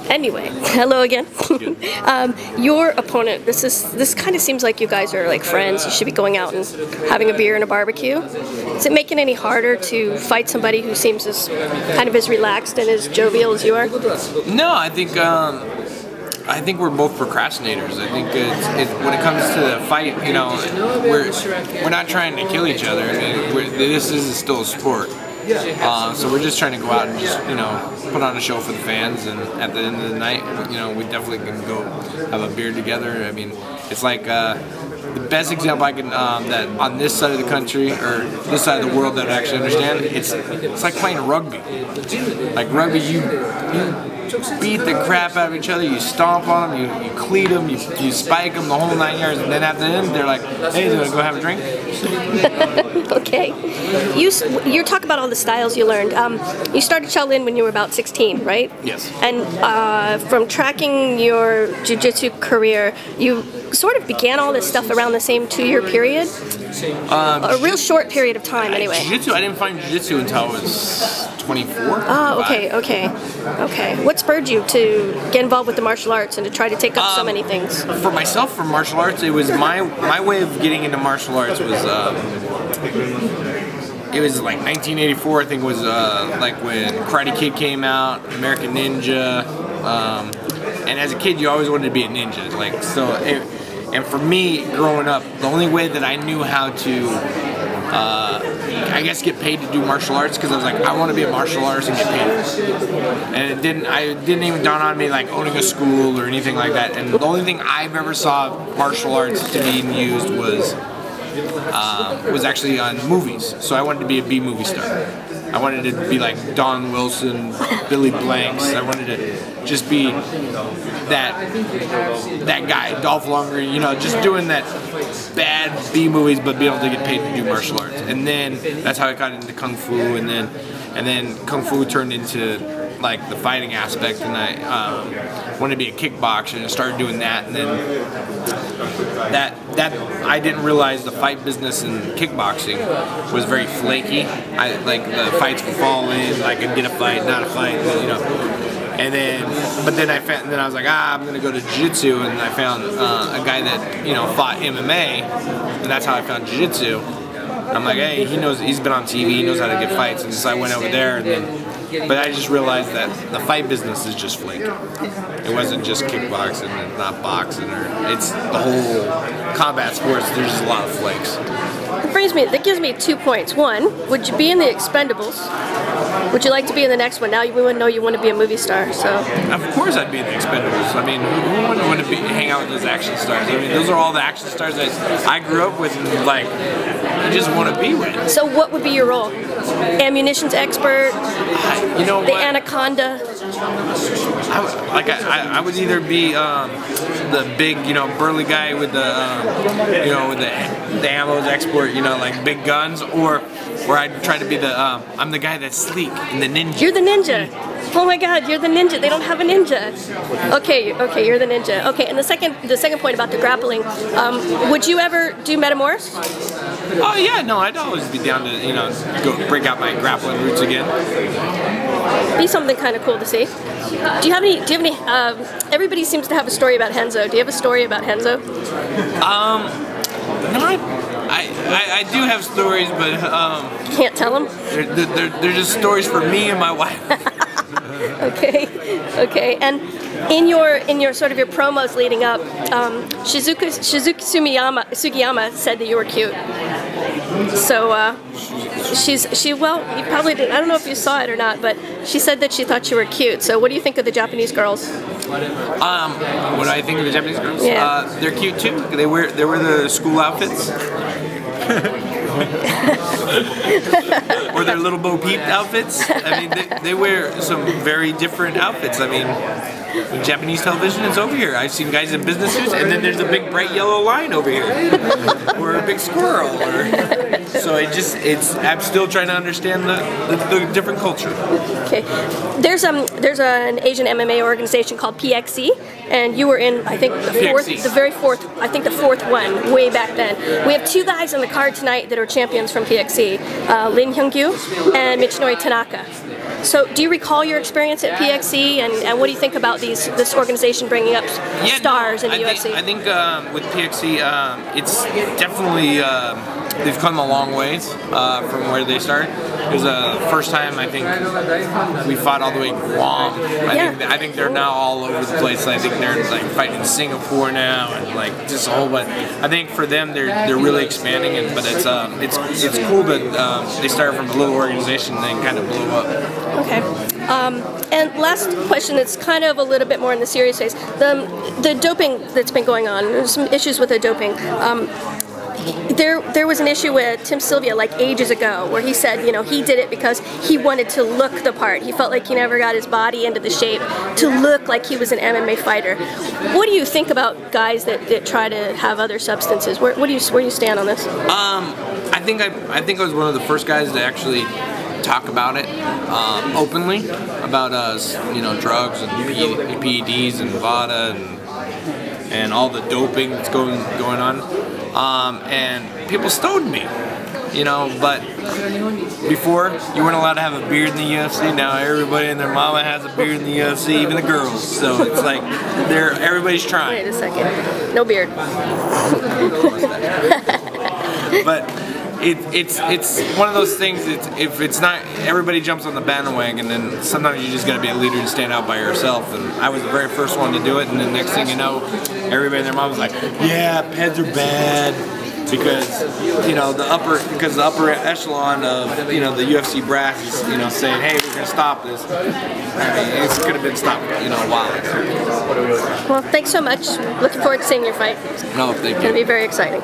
Anyway, hello again. Your opponent, this kind of seems like you guys are like friends. You should be going out and having a beer and a barbecue. Is it making it any harder to fight somebody who seems as kind of as relaxed and as jovial as you are? No, I think we're both procrastinators. I think when it comes to the fight, you know, we're not trying to kill each other. I mean, this is still a sport. So we're just trying to go out and just, you know, put on a show for the fans, and at the end of the night, you know, we definitely can go have a beer together. I mean, it's like the best example I can that on this side of the country or this side of the world that I actually understand. It's like playing rugby. Like rugby, you beat the crap out of each other, you stomp on them, you cleat them, you spike them, the whole 9 yards, and then at the end they're like, hey, you want to go have a drink? Okay. You talk about all the styles you learned. You started Shaolin when you were about 16, right? Yes. And from tracking your jiu-jitsu career, you sort of began all this stuff around the same 2-year period? A real short period of time, anyway. Jiu-jitsu, I didn't find jiu-jitsu until I was 24. Oh, okay. What spurred you to get involved with the martial arts and to try to take up so many things? For myself, for martial arts, it was my way of getting into martial arts was it was like 1984, I think, was like when Karate Kid came out, American Ninja, and as a kid you always wanted to be a ninja, like so. And for me, growing up, the only way that I knew how to, I guess, get paid to do martial arts, because I was like, I want to be a martial artist and get paid. And it didn't even dawn on me like owning a school or anything like that. And the only thing I've ever saw martial arts to be used was actually on movies. So I wanted to be a B-movie star. I wanted to be like Don Wilson, Billy Blanks. I wanted to just be that guy, Dolph Lundgren, you know, just doing that bad B movies, but be able to get paid to do martial arts. And then that's how I got into Kung Fu, and then Kung Fu turned into like the fighting aspect, and I wanted to be a kickboxer and started doing that, and then that I didn't realize the fight business in kickboxing was very flaky. Like the fights would fall in, I could get a fight, not a fight, you know. And then I was like, I'm gonna go to jiu-jitsu, and I found a guy that, you know, fought MMA, and that's how I found jiu-jitsu. I'm like, hey, he's been on TV, he knows how to get fights, and so I went over there, but I just realized that the fight business is just flaky. It wasn't just kickboxing and not boxing, it's the whole combat sports. There's just a lot of flakes. That gives me 2 points. One, would you be in the Expendables? Would you like to be in the next one? Now we wouldn't know you want to be a movie star, so. Of course I'd be in the Expendables. I mean, who wouldn't want to hang out with those action stars? I mean, those are all the action stars that I grew up with, and like, you just want to be with. So what would be your role? Ammunitions expert? You know the what? Anaconda? I would either be the big, you know, burly guy with the, you know, with the ammo export, you know, like big guns, or I'd try to be I'm the guy that's sleek and the ninja. You're the ninja. Oh my God, you're the ninja. They don't have a ninja. Okay, you're the ninja. Okay, and the second point about the grappling, would you ever do Metamoris? Oh yeah, no, I'd always be down to, you know, go break out my grappling roots again. Be something kind of cool to see. Do you have any? Everybody seems to have a story about Henzo. Do you have a story about Henzo? No, I do have stories, but can't tell them. They're just stories for me and my wife. Okay. And in your sort of your promos leading up, Shizuki Sugiyama said that you were cute. So well, you probably didn't. I don't know if you saw it or not, but she said that she thought you were cute. So what do you think of the Japanese girls? What do I think of the Japanese girls? Yeah. They're cute too. They wear the school outfits. Or their little Bo Peep outfits. I mean, they wear some very different outfits. I mean, Japanese television is over here. I've seen guys in business suits, and then there's a big bright yellow line over here, or a big squirrel. So I'm still trying to understand the different culture. Okay, there's an Asian MMA organization called PXE, and you were in, I think, the fourth one way back then. We have two guys on the card tonight that are champions from PXE, Lin Hyung-gyu and Michinori Tanaka. So, do you recall your experience at PXC, and what do you think about this organization bringing up stars in the UFC? I think with PXC, it's definitely they've come a long ways from where they started. It was the first time I think we fought all the way in Guam. I think they're now all over the place. I think they're like fighting in Singapore now, and like just a whole bunch. I think for them they're really expanding, but it's cool that they started from a little organization and then kind of blew up. Okay. And last question that's kind of a little bit more in the serious phase. The doping that's been going on, there's some issues with the doping. There was an issue with Tim Sylvia like ages ago where he said, you know, he did it because he wanted to look the part. He felt like he never got his body into the shape to look like he was an MMA fighter. What do you think about guys that try to have other substances? Where do you stand on this? I think I was one of the first guys to actually talk about it openly about you know, drugs and PEDs and VADA and all the doping that's going on. And people stoned me, you know, but before you weren't allowed to have a beard in the UFC. Now everybody and their mama has a beard in the UFC, even the girls. So it's like everybody's trying. Wait a second, no beard. But it's one of those things. If it's not, everybody jumps on the bandwagon, and sometimes you just got to be a leader and stand out by yourself. And I was the very first one to do it, and then next thing you know, everybody and their mom was like, "Yeah, PEDs are bad," because you know the upper echelon of, you know, the UFC brass is, you know, saying, "Hey, we're gonna stop this." I mean, it could have been stopped, you know, a while ago. Well, thanks so much. Looking forward to seeing your fight. No, thank you. It's gonna be very exciting.